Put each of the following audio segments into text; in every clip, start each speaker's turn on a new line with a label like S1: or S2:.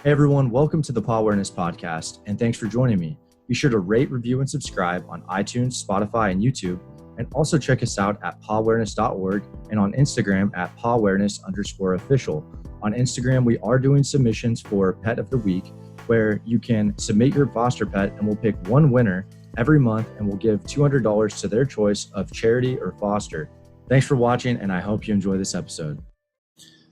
S1: Hey everyone, welcome to the Pawareness podcast, and thanks for joining me. Be sure to rate, review, and subscribe on iTunes, Spotify, and YouTube, and also check us out at pawareness.org and on Instagram at pawareness_official. On Instagram, we are doing submissions for Pet of the Week, where you can submit your foster pet, and we'll pick one winner every month, and we'll give $200 to their choice of charity or foster. Thanks for watching, and I hope you enjoy this episode.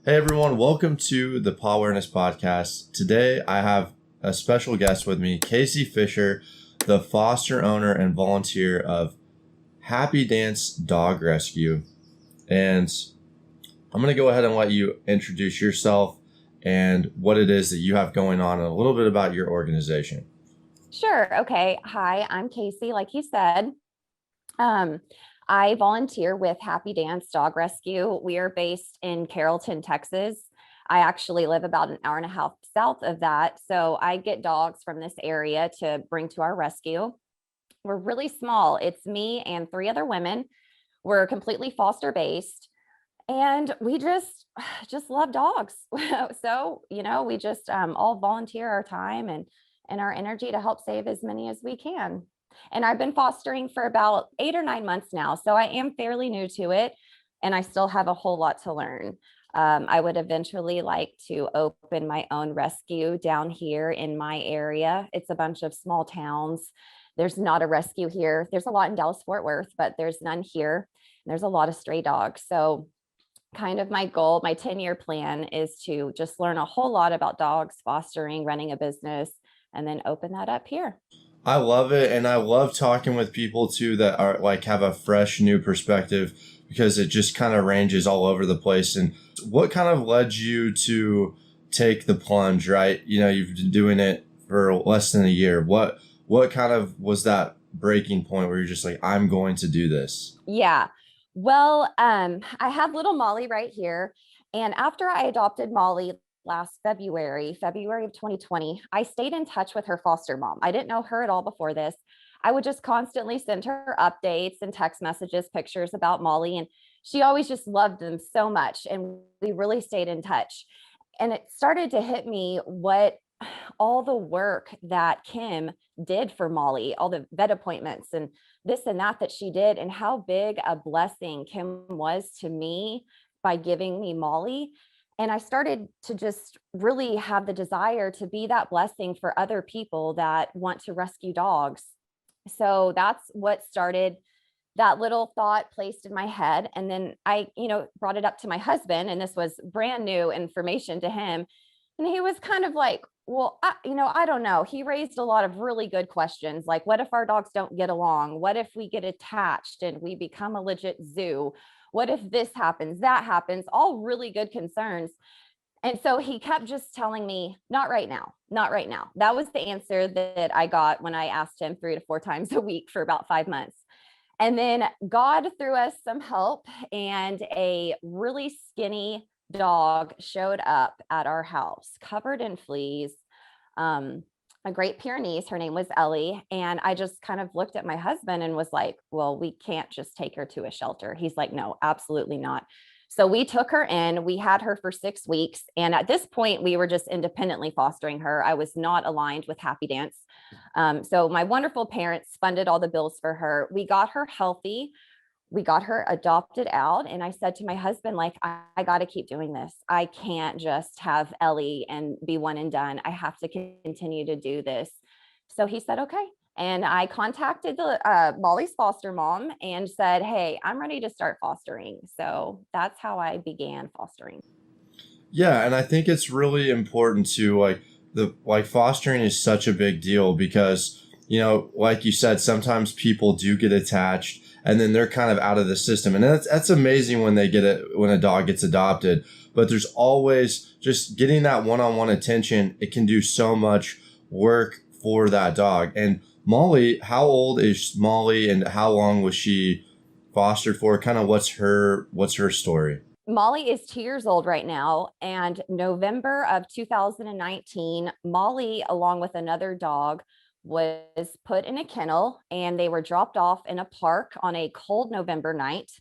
S1: Hey everyone, welcome to the Pawareness podcast. Today I have a special guest with me, Kasey Fisher, the foster owner and volunteer of Happy Dance Dog Rescue. And I'm going to go ahead and let you introduce yourself and what it is that you have going on and a little bit about your organization.
S2: Sure. Okay. Hi, I'm Kasey, like you said. I volunteer with Happy Dance Dog Rescue. We are based in Carrollton, Texas. I actually live about an hour and a half south of that. So I get dogs from this area to bring to our rescue. We're really small. It's me and 3 other women. We're completely foster based. And we just love dogs. So, we just all volunteer our time and our energy to help save as many as we can. And I've been fostering for about 8 or 9 months now. So I am fairly new to it, and I still have a whole lot to learn. I would eventually like to open my own rescue down here in my area. It's a bunch of small towns. There's not a rescue here. There's a lot in Dallas-Fort Worth, but there's none here. And there's a lot of stray dogs. So kind of my goal, my 10-year plan is to just learn a whole lot about dogs, fostering, running a business, and then open that up here.
S1: I love it, and I love talking with people too that are like have a fresh new perspective, because it just kind of ranges all over the place. And what kind of led you to take the plunge, right? You've been doing it for less than a year. What kind of was that breaking point where you're just like, I'm going to do this?
S2: Yeah. Well, I have little Molly right here. And after I adopted Molly last February of 2020, I stayed in touch with her foster mom. I didn't know her at all before this. I would just constantly send her updates and text messages, pictures about Molly. And she always just loved them so much. And we really stayed in touch. And it started to hit me what all the work that Kim did for Molly, all the vet appointments and this and that she did, and how big a blessing Kim was to me by giving me Molly. And I started to just really have the desire to be that blessing for other people that want to rescue dogs. So that's what started that little thought placed in my head. And then I, brought it up to my husband, and this was brand new information to him. And he was kind of like, well, I don't know. He raised a lot of really good questions. Like, what if our dogs don't get along? What if we get attached and we become a legit zoo? What if this happens, that happens? All really good concerns. And so he kept just telling me, not right now, not right now. That was the answer that I got when I asked him 3 to 4 times a week for about 5 months. And then God threw us some help, and a really skinny dog showed up at our house covered in fleas. A Great Pyrenees, her name was Ellie. And I just kind of looked at my husband and was like, well, we can't just take her to a shelter. He's like, no, absolutely not. So we took her in, we had her for 6 weeks. And at this point, we were just independently fostering her. I was not aligned with Happy Dance. So my wonderful parents funded all the bills for her. We got her healthy. We got her adopted out. And I said to my husband, like, I got to keep doing this. I can't just have Ellie and be one and done. I have to continue to do this. So he said, okay. And I contacted the Molly's foster mom and said, hey, I'm ready to start fostering. So that's how I began fostering.
S1: Yeah. And I think it's really important to fostering is such a big deal because, like you said, sometimes people do get attached and then they're kind of out of the system. And that's amazing when when a dog gets adopted, but there's always just getting that one-on-one attention. It can do so much work for that dog. And Molly, how old is Molly and how long was she fostered for? Kind of what's her story?
S2: Molly is 2 years old right now. And November of 2019, Molly, along with another dog, was put in a kennel, and they were dropped off in a park on a cold November night.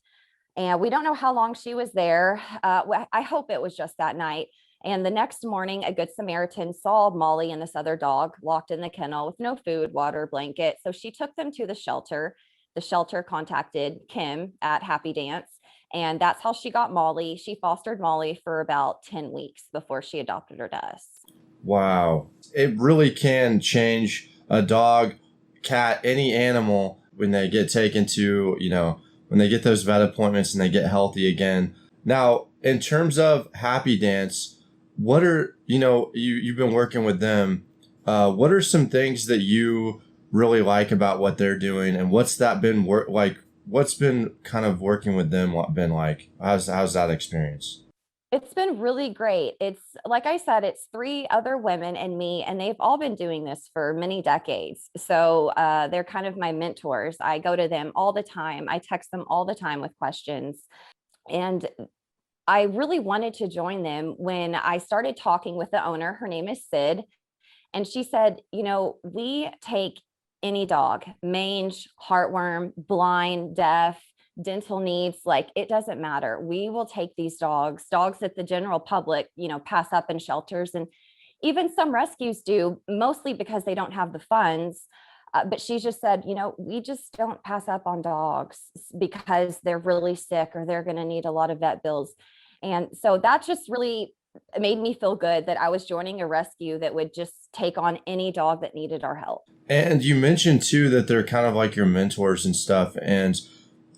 S2: And we don't know how long she was there. I hope it was just that night. And the next morning, a Good Samaritan saw Molly and this other dog locked in the kennel with no food, water, blanket. So she took them to the shelter. The shelter contacted Kim at Happy Dance, and that's how she got Molly. She fostered Molly for about 10 weeks before she adopted her to us.
S1: Wow. It really can change a dog, cat, any animal when they get taken to, when they get those vet appointments and they get healthy again. Now, in terms of Happy Dance, what are, you've been working with them. What are some things that you really like about what they're doing, and what's that been like? What's been kind of working with them been like? How's that experience?
S2: It's been really great. It's like I said, it's 3 other women and me, and they've all been doing this for many decades. So they're kind of my mentors. I go to them all the time. I text them all the time with questions. And I really wanted to join them when I started talking with the owner. Her name is Sid. And she said, we take any dog, mange, heartworm, blind, deaf, dental needs, like it doesn't matter. We will take these dogs that the general public, pass up in shelters. And even some rescues do, mostly because they don't have the funds. But she just said, we just don't pass up on dogs because they're really sick or they're going to need a lot of vet bills. And so that just really made me feel good that I was joining a rescue that would just take on any dog that needed our help.
S1: And you mentioned too that they're kind of like your mentors and stuff. And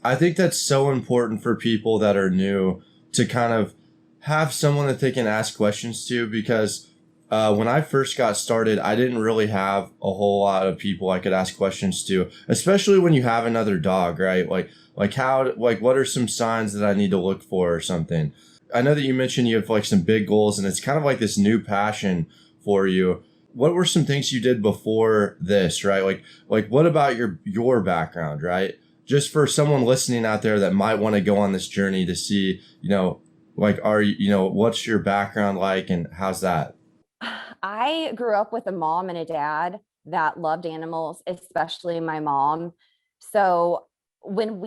S1: I think that's so important for people that are new to kind of have someone that they can ask questions to, because when I first got started, I didn't really have a whole lot of people I could ask questions to, especially when you have another dog, right? Like what are some signs that I need to look for or something? I know that you mentioned you have like some big goals, and it's kind of like this new passion for you. What were some things you did before this, right? Like what about your background, right? Just for someone listening out there that might want to go on this journey to see, what's your background like and how's that?
S2: I grew up with a mom and a dad that loved animals, especially my mom. So when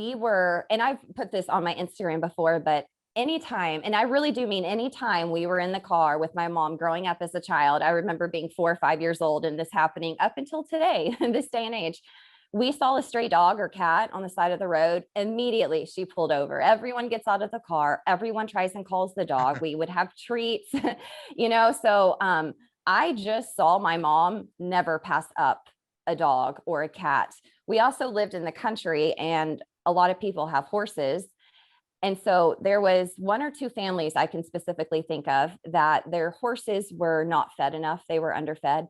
S2: and I've put this on my Instagram before, but anytime, and I really do mean anytime we were in the car with my mom growing up as a child, I remember being 4 or 5 years old and this happening up until today, in this day and age. We saw a stray dog or cat on the side of the road. Immediately, she pulled over. Everyone gets out of the car. Everyone tries and calls the dog. We would have treats, So I just saw my mom never pass up a dog or a cat. We also lived in the country, and a lot of people have horses. And so there was 1 or 2 families I can specifically think of that their horses were not fed enough. They were underfed.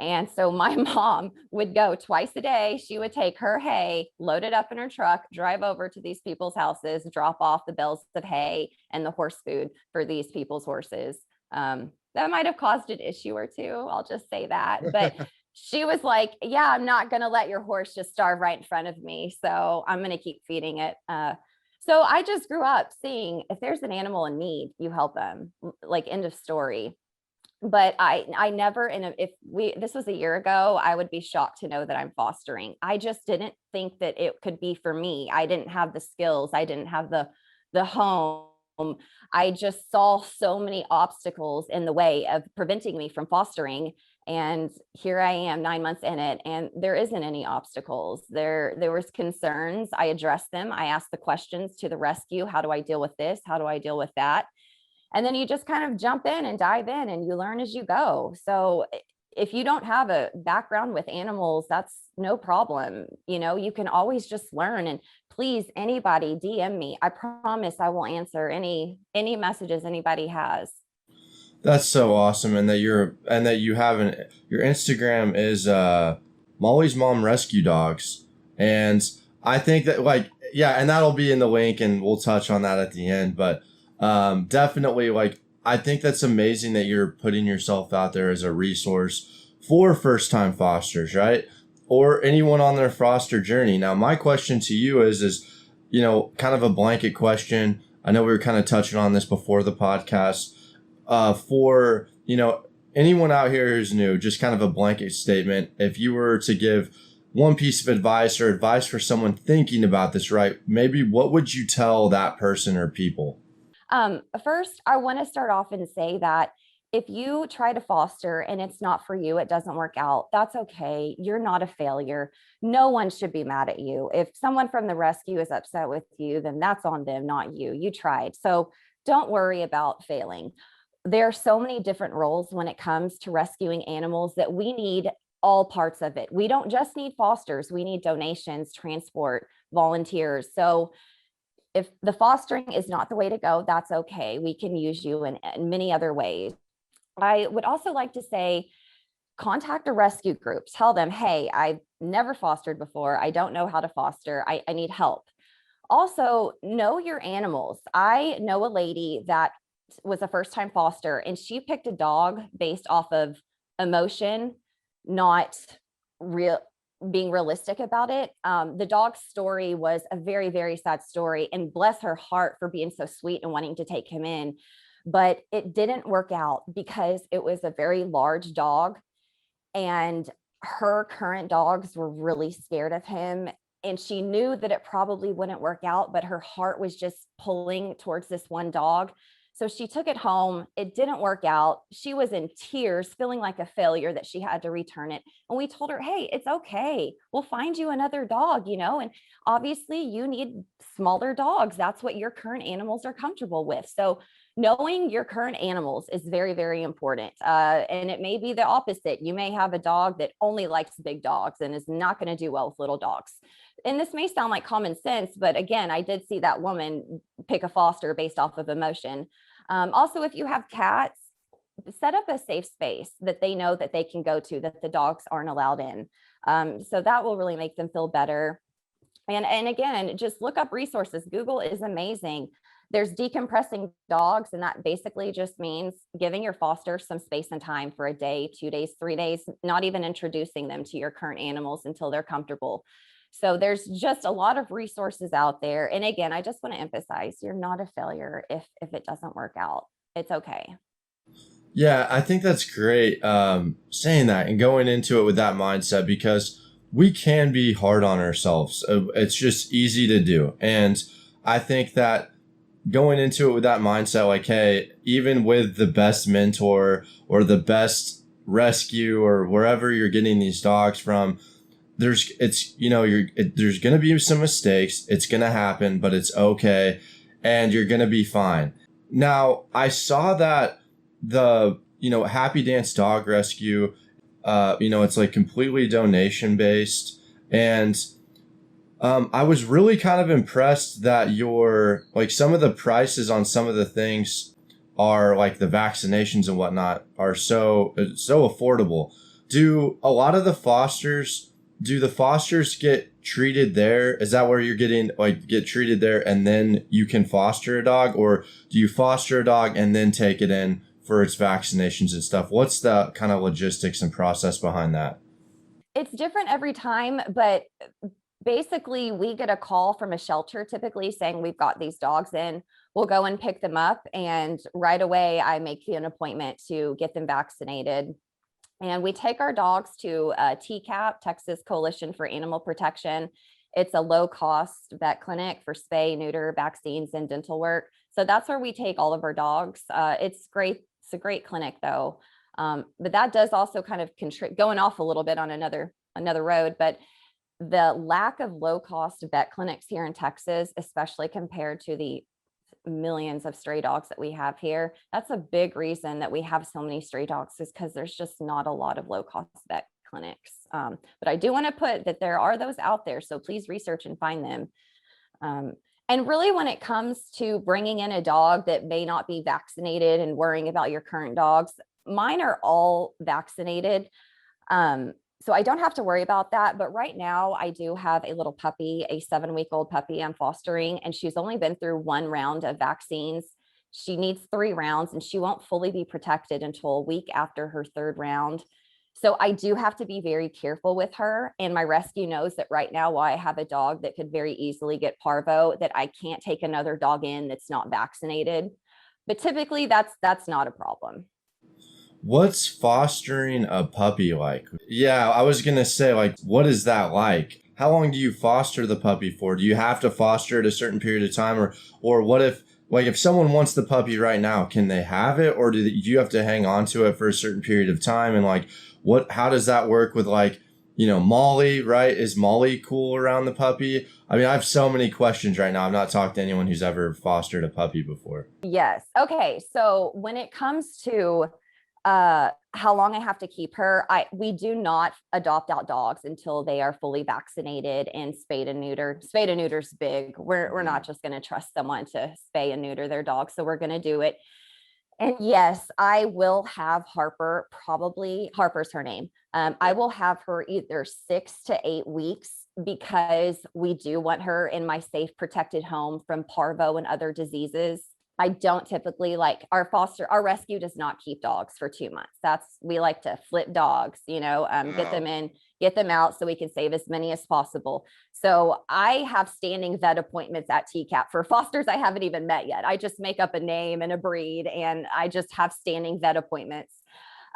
S2: And so my mom would go twice a day. She would take her hay, load it up in her truck, drive over to these people's houses, drop off the bales of hay and the horse food for these people's horses. That might have caused an issue or 2. I'll just say that. But she was like, yeah, I'm not going to let your horse just starve right in front of me. So I'm going to keep feeding it. So I just grew up seeing if there's an animal in need, you help them, like end of story. But I never, and this was a year ago, I would be shocked to know that I'm fostering. I just didn't think that it could be for me. I didn't have the skills. I didn't have the home. I just saw so many obstacles in the way of preventing me from fostering. And here I am 9 months in it, and there isn't any obstacles. There was concerns. I addressed them. I asked the questions to the rescue. How do I deal with this? How do I deal with that? And then you just kind of jump in and dive in and you learn as you go. So if you don't have a background with animals, that's no problem. You can always just learn. And please, anybody DM me. I promise I will answer any messages anybody has.
S1: That's so awesome. And that you have your Instagram is Molly's Mom Rescue Dogs. And I think that and that'll be in the link and we'll touch on that at the end. But definitely, I think that's amazing that you're putting yourself out there as a resource for first-time fosters, right? Or anyone on their foster journey. Now, my question to you is kind of a blanket question. I know we were kind of touching on this before the podcast. For anyone out here who's new, just kind of a blanket statement. If you were to give one piece of advice or advice for someone thinking about this, right? Maybe what would you tell that person or people?
S2: First, I want to start off and say that if you try to foster and it's not for you, it doesn't work out, that's okay. You're not a failure. No one should be mad at you. If someone from the rescue is upset with you, then that's on them, not you. You tried. So don't worry about failing. There are so many different roles when it comes to rescuing animals that we need all parts of it. We don't just need fosters, we need donations, transport, volunteers. So if the fostering is not the way to go, that's okay. We can use you in many other ways. I would also like to say, contact a rescue group. Tell them, hey, I've never fostered before. I don't know how to foster. I need help. Also, know your animals. I know a lady that was a first time foster, and she picked a dog based off of emotion, not real being realistic about it. The dog's story was a very, very sad story, and bless her heart for being so sweet and wanting to take him in. But it didn't work out because it was a very large dog, and her current dogs were really scared of him. And she knew that it probably wouldn't work out, but her heart was just pulling towards this one dog. So she took it home. It didn't work out. She was in tears, feeling like a failure that she had to return it. And we told her, hey, it's okay. We'll find you another dog, and obviously you need smaller dogs. That's what your current animals are comfortable with. So knowing your current animals is very, very important. And it may be the opposite. You may have a dog that only likes big dogs and is not going to do well with little dogs. And this may sound like common sense, but again, I did see that woman pick a foster based off of emotion. Also, if you have cats, set up a safe space that they know that they can go to, that the dogs aren't allowed in. So that will really make them feel better. And again, just look up resources. Google is amazing. There's decompressing dogs, and that basically just means giving your foster some space and time for a day, 2 days, 3 days, not even introducing them to your current animals until they're comfortable. So there's just a lot of resources out there. And again, I just want to emphasize, you're not a failure if it doesn't work out. It's okay.
S1: Yeah, I think that's great saying that and going into it with that mindset, because we can be hard on ourselves. It's just easy to do. And I think that going into it with that mindset, like, hey, even with the best mentor or the best rescue or wherever you're getting these dogs from, there's going to be some mistakes. It's going to happen, but it's okay. And you're going to be fine. Now, I saw that the, Happy Dance Dog Rescue, it's like completely donation based. And I was really kind of impressed that some of the prices on some of the things are like the vaccinations and whatnot are so affordable. Do the fosters get treated there? Is that where you're get treated there and then you can foster a dog, or do you foster a dog and then take it in for its vaccinations and stuff? What's the kind of logistics and process behind that?
S2: It's different every time, but basically we get a call from a shelter typically saying we've got these dogs in. We'll go and pick them up, and right away I make an appointment to get them vaccinated. And we take our dogs to TCAP, Texas Coalition for Animal Protection. It's a low-cost vet clinic for spay, neuter, vaccines, and dental work. So that's where we take all of our dogs. It's great. It's a great clinic, though. But that does also kind of going off a little bit on another road. But the lack of low-cost vet clinics here in Texas, especially compared to the millions of stray dogs that we have here, that's a big reason that we have so many stray dogs, is because there's just not a lot of low-cost vet clinics. But I do want to put that there are those out there, so please research and find them. And really, when it comes to bringing in a dog that may not be vaccinated and worrying about your current dogs, mine are all vaccinated. So I don't have to worry about that. But right now I do have a little puppy, a 7-week-old puppy I'm fostering, and she's only been through 1 round of vaccines. She needs 3 rounds, and she won't fully be protected until a week after her 3rd round. So I do have to be very careful with her. And my rescue knows that right now, while I have a dog that could very easily get parvo, that I can't take another dog in that's not vaccinated. But typically that's not a problem.
S1: What's fostering a puppy like? Yeah, I was going to say, what is that like? How long do you foster the puppy for? Do you have to foster it a certain period of time? Or what if
S3: like if someone wants the puppy right now, can they have it, or do you have to hang on to it for a certain period of time? And like, how does that work with like, Molly, right? Is Molly cool around the puppy? I mean, I have so many questions right now. I've not talked to anyone who's ever fostered a puppy before.
S2: Yes. Okay. So when it comes to how long I have to keep her, we do not adopt out dogs until they are fully vaccinated and spayed and neutered. Spayed and neuter's big. We're not just going to trust someone to spay and neuter their dog, so we're going to do it. And yes, I will have Harper, probably Harper's her name. I will have her either 6 to 8 weeks because we do want her in my safe, protected home from parvo and other diseases. I don't typically like our rescue does not keep dogs for 2 months. We like to flip dogs, get them in, get them out so we can save as many as possible. So I have standing vet appointments at TCAP for fosters I haven't even met yet. I just make up a name and a breed, and I just have standing vet appointments.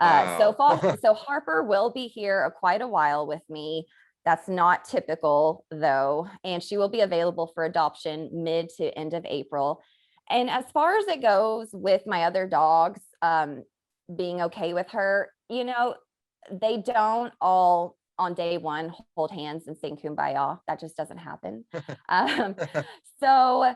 S2: So Harper will be here quite a while with me. That's not typical though, and she will be available for adoption mid to end of April. And as far as it goes with my other dogs, being okay with her, they don't all on day one hold hands and sing kumbaya. That just doesn't happen. um, so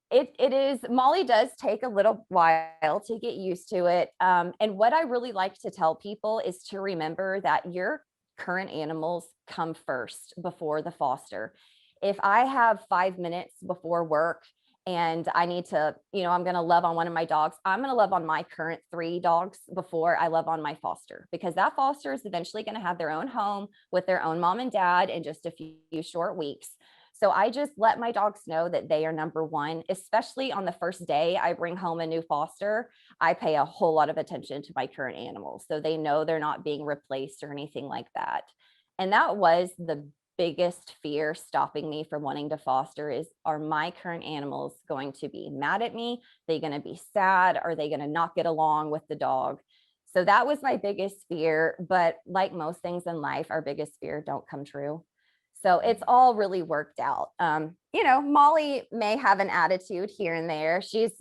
S2: it is, Molly does take a little while to get used to it. And what I really like to tell people is to remember that your current animals come first before the foster. If I have 5 minutes before work and I need to, I'm going to love on one of my dogs, I'm going to love on my current 3 dogs before I love on my foster, because that foster is eventually going to have their own home with their own mom and dad in just a few short weeks. So I just let my dogs know that they are number one, especially on the first day I bring home a new foster. I pay a whole lot of attention to my current animals, so they know they're not being replaced or anything like that. And that was the biggest fear stopping me from wanting to foster is, are my current animals going to be mad at me? Are they going to be sad? Are they going to not get along with the dog? So that was my biggest fear. But like most things in life, our biggest fear don't come true. So it's all really worked out. Molly may have an attitude here and there. She's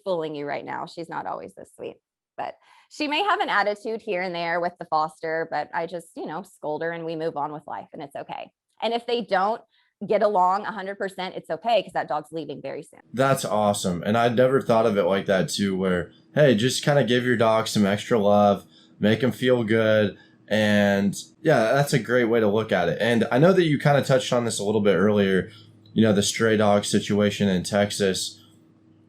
S2: fooling you right now. She's not always this sweet, but she may have an attitude here and there with the foster, but I just, scold her and we move on with life, and it's okay. And if they don't get along 100%, it's okay, because that dog's leaving very soon.
S3: That's awesome. And I'd never thought of it like that too, where, hey, just kind of give your dog some extra love, make them feel good. And yeah, that's a great way to look at it. And I know that you kind of touched on this a little bit earlier, the stray dog situation in Texas.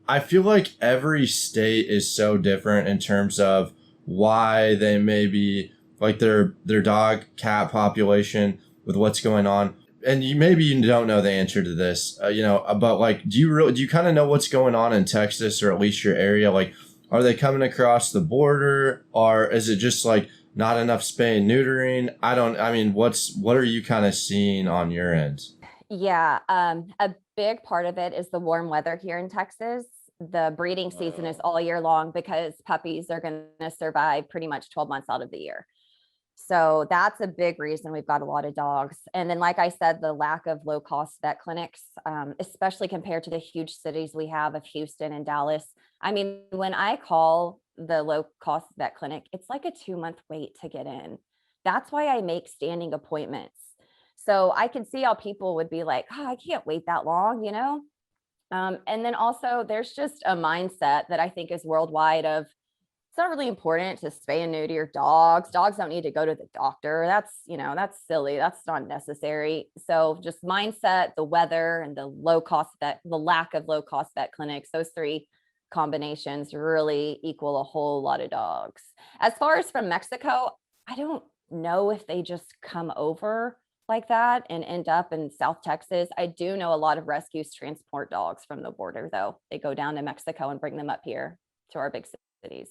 S3: I feel like every state is so different in terms of why they may be like their dog cat population with what's going on. And maybe you don't know the answer to this, but like, do you kind of know what's going on in Texas, or at least your area? Like, are they coming across the border, or is it just like not enough spay and neutering? What are you kind of seeing on your end?
S2: Yeah. A big part of it is the warm weather here in Texas. The breeding season is all year long because puppies are going to survive pretty much 12 months out of the year. So that's a big reason we've got a lot of dogs. And then, like I said, the lack of low cost vet clinics, especially compared to the huge cities we have of Houston and Dallas. I mean, when I call the low cost vet clinic, it's like a 2-month wait to get in. That's why I make standing appointments. So I can see how people would be like, oh, I can't wait that long, and then also there's just a mindset that I think is worldwide of, it's not really important to spay and neuter your dogs. Dogs don't need to go to the doctor. That's silly. That's not necessary. So just mindset, the weather, and the lack of low cost vet clinics, those 3 combinations really equal a whole lot of dogs. As far as from Mexico, I don't know if they just come over like that and end up in South Texas. I do know a lot of rescues transport dogs from the border, though. They go down to Mexico and bring them up here to our big cities.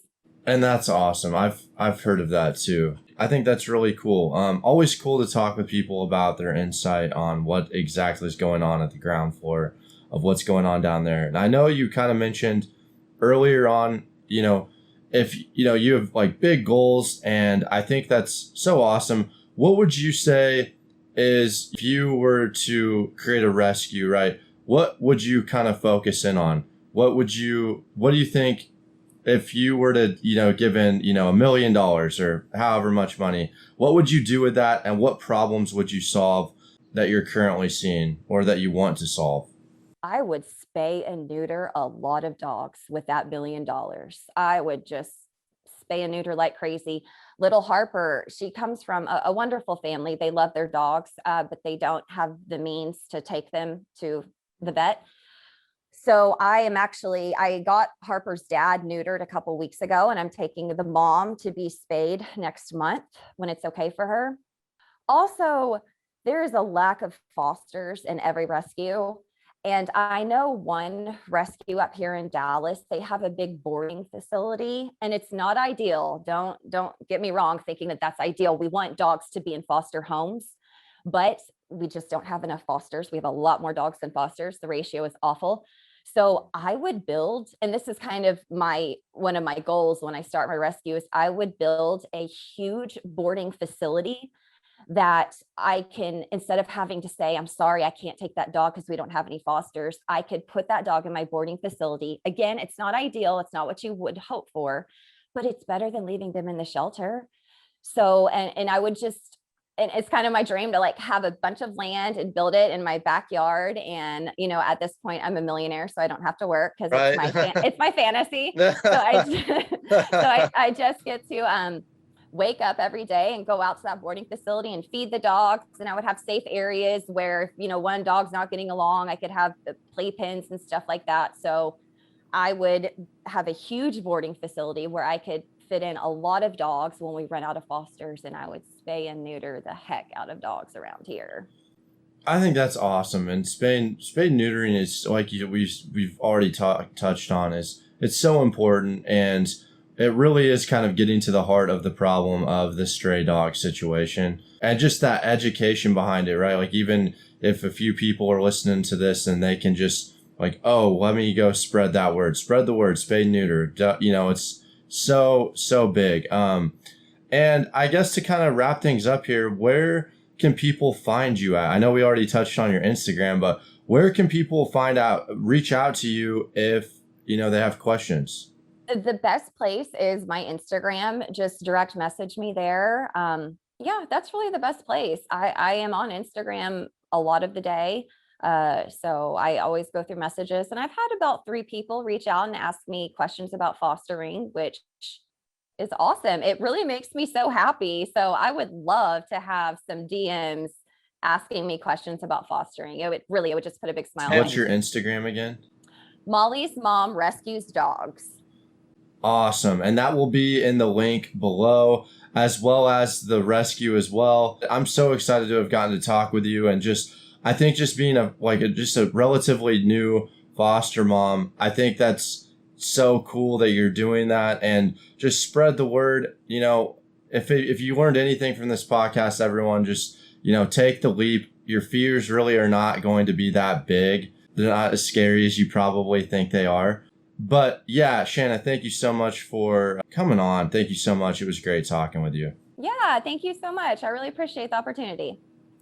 S3: And that's awesome. I've heard of that too. I think that's really cool. Always cool to talk with people about their insight on what exactly is going on at the ground floor of what's going on down there. And I know you kind of mentioned earlier on, if you have like big goals, and I think that's so awesome. What would you say is, if you were to create a rescue, right? What would you kind of focus in on? what do you think if you were to, given, $1 million or however much money, what would you do with that? And what problems would you solve that you're currently seeing or that you want to solve?
S2: I would spay and neuter a lot of dogs with that $1 million. I would just spay and neuter like crazy. Little Harper, she comes from a wonderful family. They love their dogs, but they don't have the means to take them to the vet. So I got Harper's dad neutered a couple weeks ago, and I'm taking the mom to be spayed next month when it's okay for her. Also, there is a lack of fosters in every rescue. And I know one rescue up here in Dallas, they have a big boarding facility, and it's not ideal. Don't get me wrong thinking that that's ideal. We want dogs to be in foster homes, but we just don't have enough fosters. We have a lot more dogs than fosters. The ratio is awful. So I would build, and this is kind of one of my goals when I start my rescue, is I would build a huge boarding facility that I can, instead of having to say, I'm sorry, I can't take that dog because we don't have any fosters, I could put that dog in my boarding facility. Again, it's not ideal. It's not what you would hope for, but it's better than leaving them in the shelter. So, and I would just, and it's kind of my dream to like have a bunch of land and build it in my backyard. And, at this point I'm a millionaire, so I don't have to work because
S3: Right.
S2: it's my fantasy. I just get to, wake up every day and go out to that boarding facility and feed the dogs. And I would have safe areas where, one dog's not getting along, I could have the playpens and stuff like that. So I would have a huge boarding facility where I could fit in a lot of dogs when we run out of fosters, and I would spay and neuter the heck out of dogs around here.
S3: I think that's awesome. And spay neutering is, like we've already touched on, it's so important. And it really is kind of getting to the heart of the problem of the stray dog situation and just that education behind it, right? Like, even if a few people are listening to this and they can just like, oh, let me go spread the word, spay neuter, it's so big. And I guess to kind of wrap things up here, where can people find you at? I know we already touched on your Instagram, but where can people reach out to you if, they have questions?
S2: The best place is my Instagram. Just direct message me there. Yeah, that's really the best place. I am on Instagram a lot of the day. So I always go through messages, and I've had about 3 people reach out and ask me questions about fostering, which is awesome. It really makes me so happy. So I would love to have some DMs asking me questions about fostering. It would just put a big smile on my face.
S3: What's your Instagram again?
S2: Molly's Mom Rescues Dogs.
S3: Awesome. And that will be in the link below, as well as the rescue as well. I'm so excited to have gotten to talk with you, and I think just being a relatively new foster mom, I think that's so cool that you're doing that, and just spread the word. If you learned anything from this podcast, everyone, just, take the leap. Your fears really are not going to be that big. They're not as scary as you probably think they are. But yeah, Shanna, thank you so much for coming on. Thank you so much. It was great talking with you.
S2: Yeah, thank you so much. I really appreciate the opportunity.